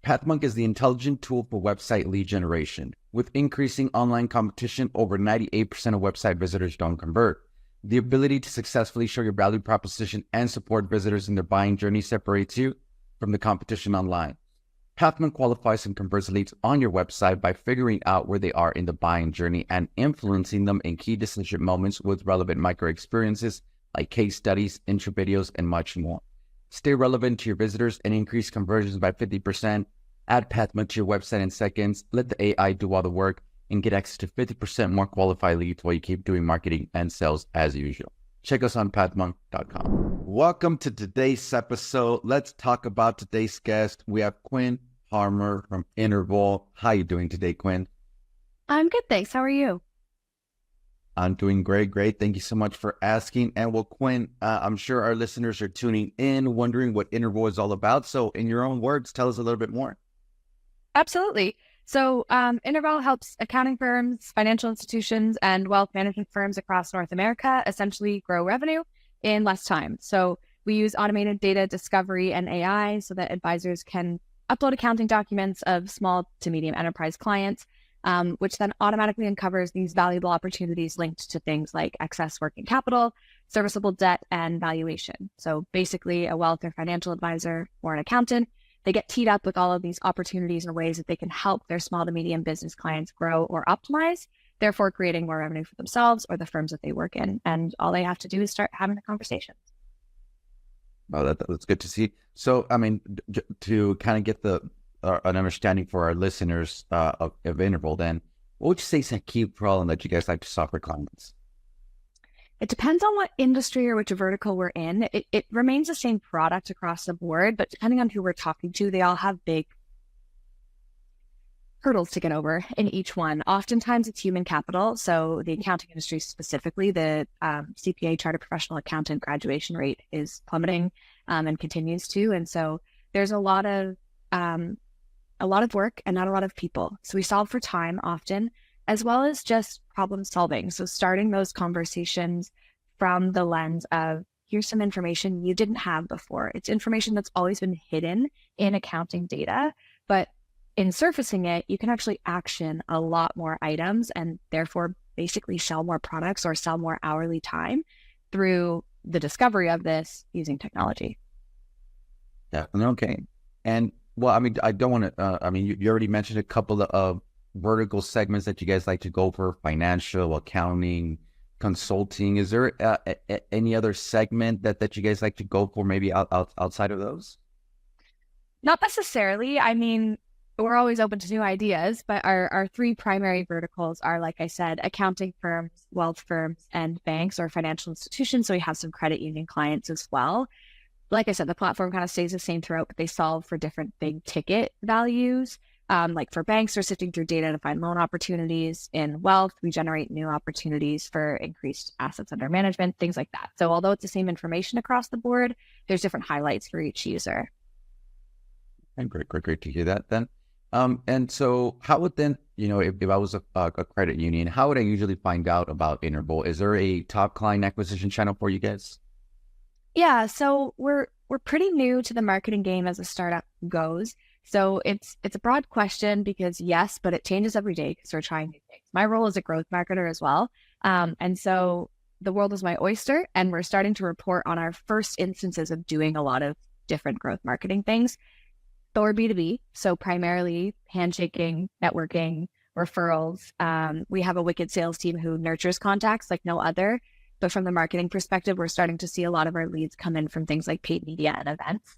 PathMonk is the intelligent tool for website lead generation. With increasing online competition, over 98% of website visitors don't convert. The ability to successfully show your value proposition and support visitors in their buying journey separates you from the competition online. PathMonk qualifies and converts leads on your website by figuring out where they are in the buying journey and influencing them in key decision moments with relevant micro experiences like case studies, intro videos, and much more. Stay relevant to your visitors and increase conversions by 50%. Add PathMonk to your website in seconds. Let the AI do all the work and get access to 50% more qualified leads while you keep doing marketing and sales as usual. Check us on pathmonk.com. Welcome to today's episode. Let's talk about today's guest. We have Quinn Palmer from interVal. How are you doing today, Quinn? I'm good, thanks. How are you? I'm doing great. Thank you so much for asking. And well, Quinn, I'm sure our listeners are tuning in, wondering what interVal is all about. So in your own words, tell us a little bit more. Absolutely. So interVal helps accounting firms, financial institutions, and wealth management firms across North America essentially grow revenue in less time. So we use automated data discovery and AI so that advisors can upload accounting documents of small to medium enterprise clients, which then automatically uncovers these valuable opportunities linked to things like excess working capital, serviceable debt, and valuation. So basically a wealth or financial advisor or an accountant, they get teed up with all of these opportunities and ways that they can help their small to medium business clients grow or optimize, therefore creating more revenue for themselves or the firms that they work in. And all they have to do is start having the conversations. Well, that's good to see. So, I mean, to kind of get an understanding for our listeners of interVal, then, what would you say is a key problem that you guys like to solve for clients? It depends on what industry or which vertical we're in. It remains the same product across the board, but depending on who we're talking to, they all have big hurdles to get over in each one. Oftentimes it's human capital. So the accounting industry specifically, the CPA chartered professional accountant graduation rate is plummeting and continues to. And so there's a lot of work and not a lot of people. So we solve for time often, as well as just problem solving. So starting those conversations from the lens of, here's some information you didn't have before. It's information that's always been hidden in accounting data, but in surfacing it, you can actually action a lot more items and therefore basically sell more products or sell more hourly time through the discovery of this using technology. Definitely. Okay. And well, I mean, I don't want to, you already mentioned a couple of vertical segments that you guys like to go for: financial, accounting, consulting. Is there any other segment that you guys like to go for, maybe outside of those? Not necessarily. I mean, we're always open to new ideas, but our three primary verticals are, like I said, accounting firms, wealth firms, and banks or financial institutions. So we have some credit union clients as well. Like I said, the platform kind of stays the same throughout, but they solve for different big ticket values. Like for banks, they're sifting through data to find loan opportunities. In wealth, we generate new opportunities for increased assets under management, things like that. So although it's the same information across the board, there's different highlights for each user. And great to hear that then. And so how would then, if I was a credit union, how would I usually find out about interVal? Is there a top client acquisition channel for you guys? Yeah, so we're pretty new to the marketing game as a startup goes. So it's a broad question because yes, but it changes every day because we're trying new things. My role is a growth marketer as well. And so the world is my oyster, and we're starting to report on our first instances of doing a lot of different growth marketing things. So we're B2B, so primarily handshaking, networking, referrals. We have a wicked sales team who nurtures contacts like no other. But from the marketing perspective, we're starting to see a lot of our leads come in from things like paid media and events.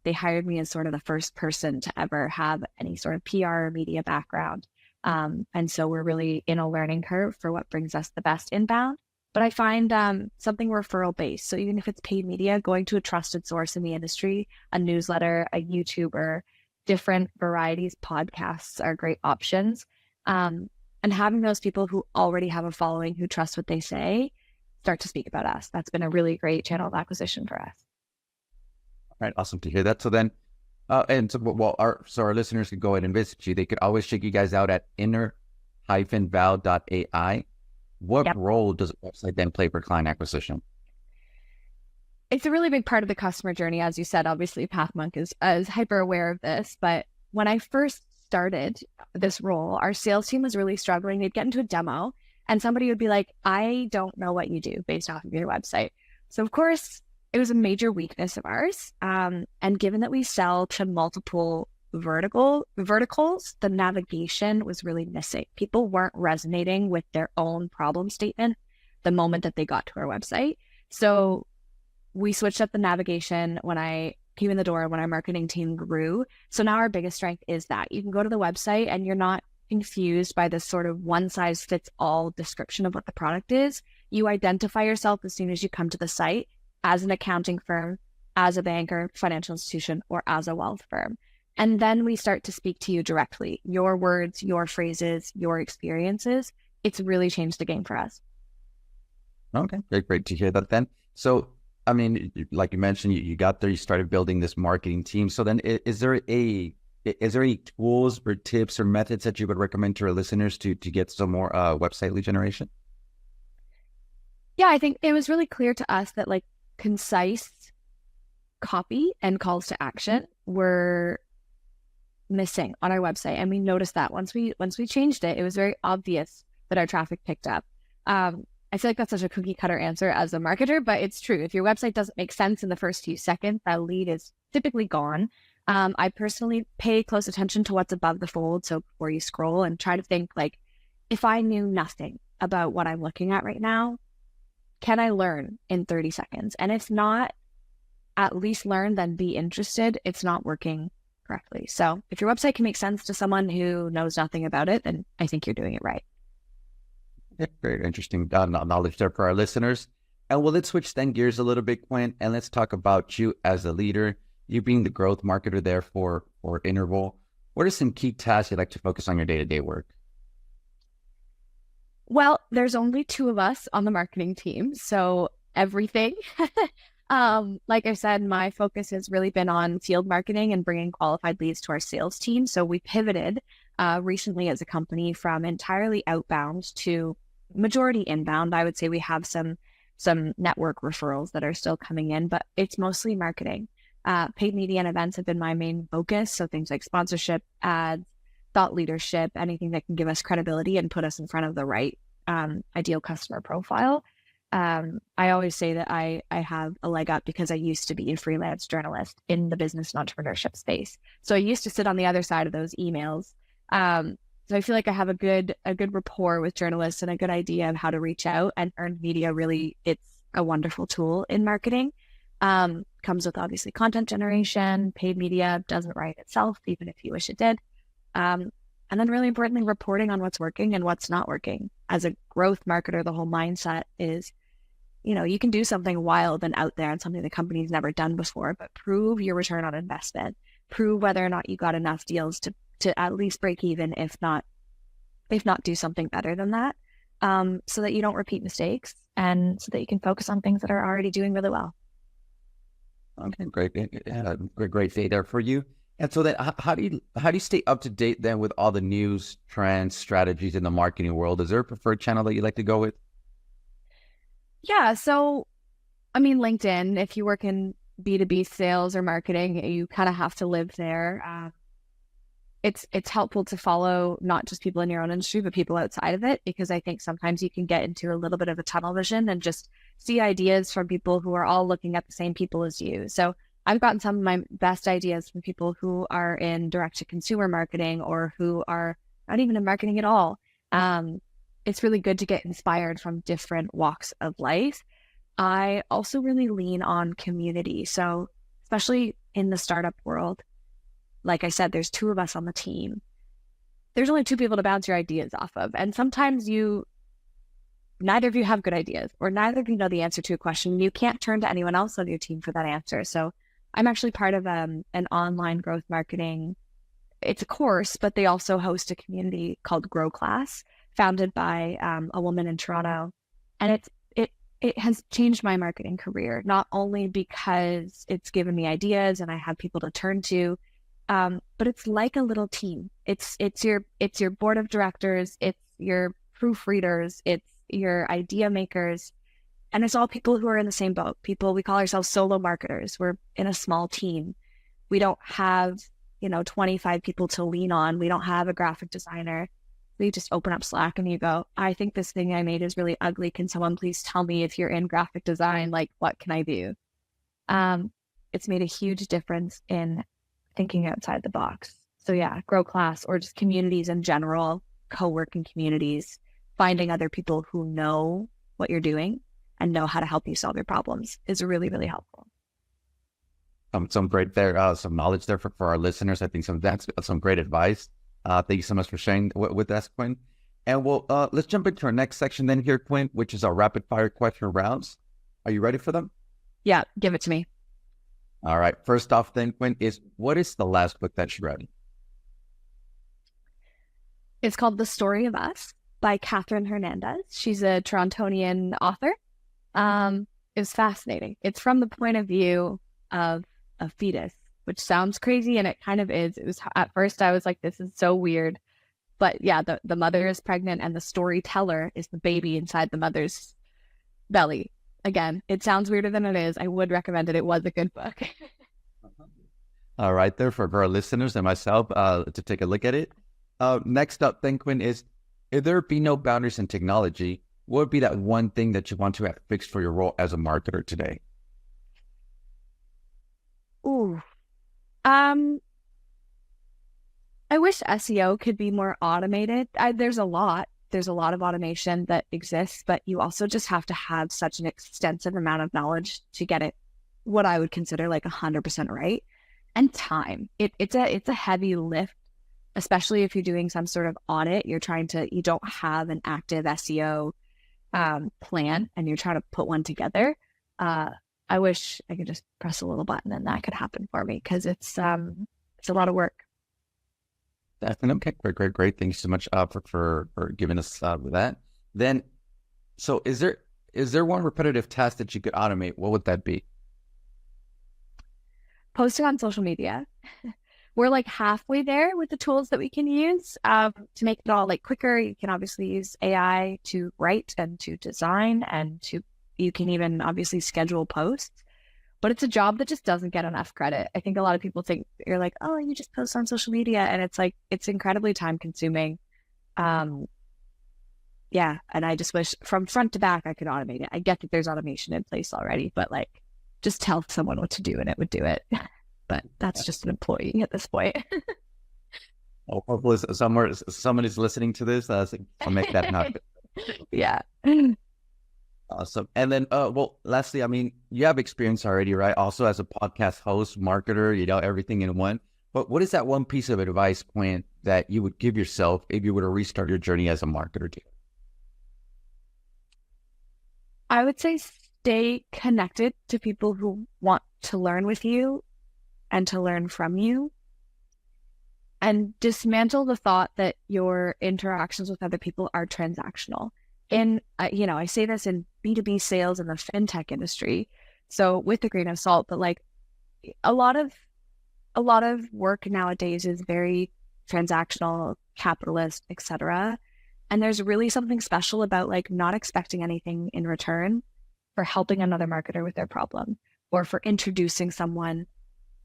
They hired me as sort of the first person to ever have any sort of PR or media background. And so we're really in a learning curve for what brings us the best inbound. But I find something referral based. So even if it's paid media, going to a trusted source in the industry, a newsletter, a YouTuber, different varieties, podcasts are great options. And having those people who already have a following, who trust what they say, start to speak about us. That's been a really great channel of acquisition for us. All right, awesome to hear that. So then, our listeners could go ahead and visit you. They could always check you guys out at inter-val.ai. What role does a website then play for client acquisition? It's a really big part of the customer journey. As you said, obviously Pathmonk is hyper aware of this, but when I first started this role, our sales team was really struggling. They'd get into a demo and somebody would be like, I don't know what you do based off of your website. So of course it was a major weakness of ours. And given that we sell to multiple verticals, the navigation was really missing. People weren't resonating with their own problem statement the moment that they got to our website. So we switched up the navigation when I came in the door, when our marketing team grew. So now our biggest strength is that you can go to the website and you're not confused by this sort of one size fits all description of what the product is. You identify yourself as soon as you come to the site as an accounting firm, as a banker, financial institution, or as a wealth firm. And then we start to speak to you directly, your words, your phrases, your experiences. It's really changed the game for us. Okay, great to hear that then. So, I mean, like you mentioned, you got there, you started building this marketing team. So then is there any tools or tips or methods that you would recommend to our listeners to get some more website lead generation? Yeah, I think it was really clear to us that like concise copy and calls to action were missing on our website. And we noticed that once we changed it, it was very obvious that our traffic picked up. I feel like that's such a cookie cutter answer as a marketer, but it's true. If your website doesn't make sense in the first few seconds, that lead is typically gone. I personally pay close attention to what's above the fold. So before you scroll, and try to think like, if I knew nothing about what I'm looking at right now, can I learn in 30 seconds? And if not, at least learn, then be interested. It's not working correctly. So if your website can make sense to someone who knows nothing about it, then I think you're doing it right. Yeah, very interesting knowledge there for our listeners. And well, let's switch then gears a little bit, Quinn, and let's talk about you as a leader, you being the growth marketer there for interVal. What are some key tasks you'd like to focus on your day-to-day work? Well, there's only two of us on the marketing team, so everything. Like I said, my focus has really been on field marketing and bringing qualified leads to our sales team. So we pivoted recently as a company from entirely outbound to majority inbound. I would say we have some network referrals that are still coming in, but it's mostly marketing. Paid media and events have been my main focus. So things like sponsorship, ads, thought leadership, anything that can give us credibility and put us in front of the right ideal customer profile. I always say that I have a leg up because I used to be a freelance journalist in the business and entrepreneurship space. So I used to sit on the other side of those emails. So I feel like I have a good rapport with journalists and a good idea of how to reach out, and earned media really, it's a wonderful tool in marketing. Comes with obviously content generation. Paid media doesn't write itself, even if you wish it did. And then really importantly, reporting on what's working and what's not working. As a growth marketer, the whole mindset is, you can do something wild and out there and something the company's never done before, but prove your return on investment, prove whether or not you got enough deals to at least break even, if not do something better than that, so that you don't repeat mistakes and so that you can focus on things that are already doing really well. Okay, great day there for you. And so then how do you stay up to date then with all the news, trends, strategies in the marketing world? Is there a preferred channel that you like to go with? Yeah. So, I mean, LinkedIn, if you work in B2B sales or marketing, you kind of have to live there. It's helpful to follow not just people in your own industry, but people outside of it, because I think sometimes you can get into a little bit of a tunnel vision and just see ideas from people who are all looking at the same people as you. So I've gotten some of my best ideas from people who are in direct-to-consumer marketing or who are not even in marketing at all. It's really good to get inspired from different walks of life. I also really lean on community. So especially in the startup world, like I said, there's two of us on the team. There's only two people to bounce your ideas off of. And sometimes neither of you have good ideas, or neither of you know the answer to a question. You can't turn to anyone else on your team for that answer. So I'm actually part of an online growth marketing. It's a course, but they also host a community called Grow Class, founded by a woman in Toronto. And it has changed my marketing career, not only because it's given me ideas and I have people to turn to, but it's like a little team. It's your board of directors, it's your proofreaders, it's your idea makers. And it's all people who are in the same boat. People, we call ourselves solo marketers. We're in a small team. We don't have, 25 people to lean on. We don't have a graphic designer. We just open up Slack and you go, I think this thing I made is really ugly. Can someone please tell me if you're in graphic design? Like, what can I do? It's made a huge difference in thinking outside the box. So yeah, Grow Class or just communities in general, co-working communities, finding other people who know what you're doing and know how to help you solve your problems is really, really helpful. Some great there, some knowledge there for our listeners. I think that's some great advice. Thank you so much for sharing with us, Quinn. And let's jump into our next section then here, Quinn, which is our rapid fire question rounds. Are you ready for them? Yeah, give it to me. All right. First off then, Quinn, what is the last book that you read? It's called The Story of Us by Catherine Hernandez. She's a Torontonian author. It was fascinating. It's from the point of view of a fetus, which sounds crazy, and it kind of is. It was at first I was like, this is so weird. But yeah, the mother is pregnant and the storyteller is the baby inside the mother's belly. Again, it sounds weirder than it is. I would recommend it. It was a good book. All right, there for our listeners and myself to take a look at it. Next up, then, Quinn, is if there be no boundaries in technology, what would be that one thing that you want to have fixed for your role as a marketer today? Ooh. I wish SEO could be more automated. There's a lot of automation that exists, but you also just have to have such an extensive amount of knowledge to get it, what I would consider like 100% right. And time. It's a heavy lift, especially if you're doing some sort of audit. You don't have an active SEO plan and you're trying to put one together. I wish I could just press a little button and that could happen for me because it's a lot of work. Definitely. Okay, great. Thank you so much for giving us that. Then, so is there one repetitive task that you could automate? What would that be? Posting on social media. We're like halfway there with the tools that we can use to make it all like quicker. You can obviously use AI to write and to design you can even obviously schedule posts, but it's a job that just doesn't get enough credit. I think a lot of people think you're like, oh, you just post on social media. And it's like, it's incredibly time consuming. Yeah. And I just wish from front to back, I could automate it. I get that there's automation in place already, but like just tell someone what to do and it would do it. But that's just an employee at this point. Well, hopefully somebody's listening to this. I'll make that happen. Yeah. Awesome. And then, lastly, I mean, you have experience already, right? Also as a podcast host, marketer, everything in one. But what is that one piece of advice, Quinn, that you would give yourself if you were to restart your journey as a marketer? I would say stay connected to people who want to learn with you and to learn from you, and dismantle the thought that your interactions with other people are transactional. I say this in B2B sales in the fintech industry, so with a grain of salt, but like a lot of work nowadays is very transactional, capitalist, etc. And there's really something special about like not expecting anything in return for helping another marketer with their problem or for introducing someone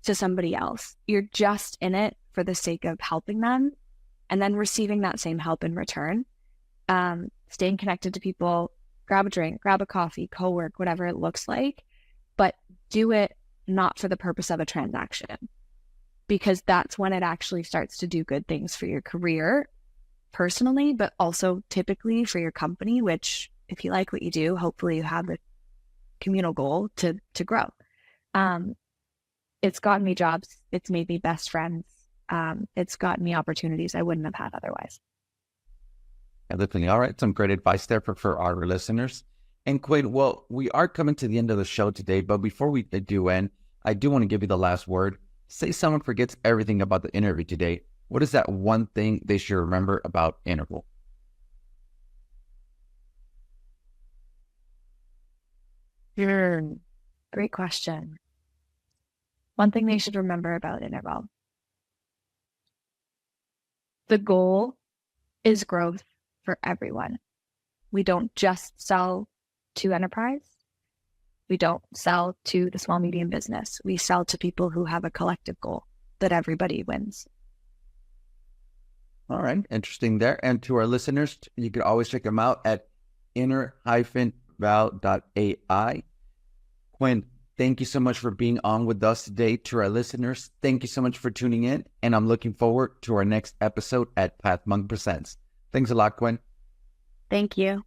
to somebody else. You're just in it for the sake of helping them and then receiving that same help in return. Staying connected to people, grab a drink, grab a coffee, co-work, whatever it looks like, but do it not for the purpose of a transaction, because that's when it actually starts to do good things for your career personally, but also typically for your company, which if you like what you do, hopefully you have the communal goal to grow. It's gotten me jobs. It's made me best friends. It's gotten me opportunities I wouldn't have had otherwise. Definitely. All right. Some great advice there for our listeners. And Quinn, well, we are coming to the end of the show today, but before we do end, I do want to give you the last word. Say someone forgets everything about the interview today. What is that one thing they should remember about interVal? Great question. One thing they should remember about interVal. The goal is growth for everyone. We don't just sell to enterprise. We don't sell to the small, medium business. We sell to people who have a collective goal that everybody wins. All right. Interesting there. And to our listeners, you can always check them out at inter-val.ai. Quinn, thank you so much for being on with us today. To our listeners, thank you so much for tuning in. And I'm looking forward to our next episode at Path Monk Presents. Thanks a lot, Quinn. Thank you.